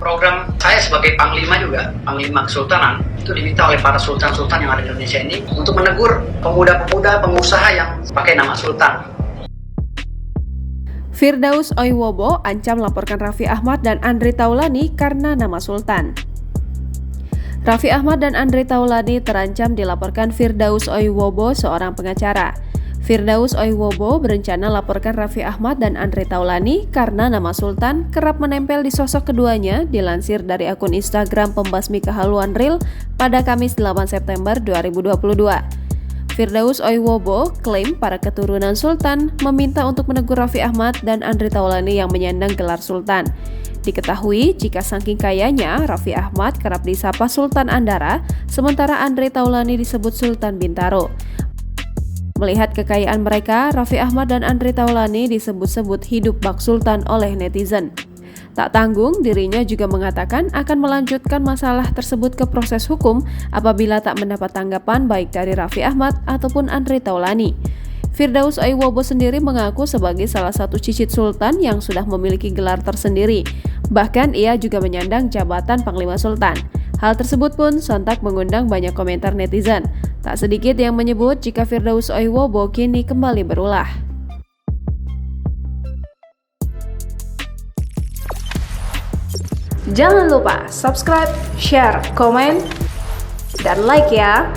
program saya sebagai Panglima juga, Panglima Kesultanan, itu diminta oleh para sultan-sultan yang ada di Indonesia ini untuk menegur pemuda-pemuda pengusaha yang pakai nama sultan. Firdaus Oiwobo ancam laporkan Raffi Ahmad dan Andre Taulany karena nama sultan. Raffi Ahmad dan Andre Taulany terancam dilaporkan Firdaus Oiwobo, seorang pengacara. Firdaus Oiwobo berencana laporkan Raffi Ahmad dan Andre Taulany karena nama sultan kerap menempel di sosok keduanya, dilansir dari akun Instagram pembasmi kehaluan Real pada Kamis 8 September 2022. Firdaus Oiwobo klaim para keturunan sultan meminta untuk menegur Raffi Ahmad dan Andre Taulany yang menyandang gelar sultan. Diketahui jika saking kayanya, Raffi Ahmad kerap disapa Sultan Andara, sementara Andre Taulany disebut Sultan Bintaro. Melihat kekayaan mereka, Raffi Ahmad dan Andre Taulany disebut-sebut hidup bak sultan oleh netizen. Tak tanggung, dirinya juga mengatakan akan melanjutkan masalah tersebut ke proses hukum apabila tak mendapat tanggapan baik dari Raffi Ahmad ataupun Andre Taulany. Firdaus Oiwobo sendiri mengaku sebagai salah satu cicit sultan yang sudah memiliki gelar tersendiri. Bahkan ia juga menyandang jabatan Panglima Sultan. Hal tersebut pun sontak mengundang banyak komentar netizen. Tak sedikit yang menyebut jika Firdaus Oiwobo kini kembali berulah. Jangan lupa subscribe, share, komen, dan like ya!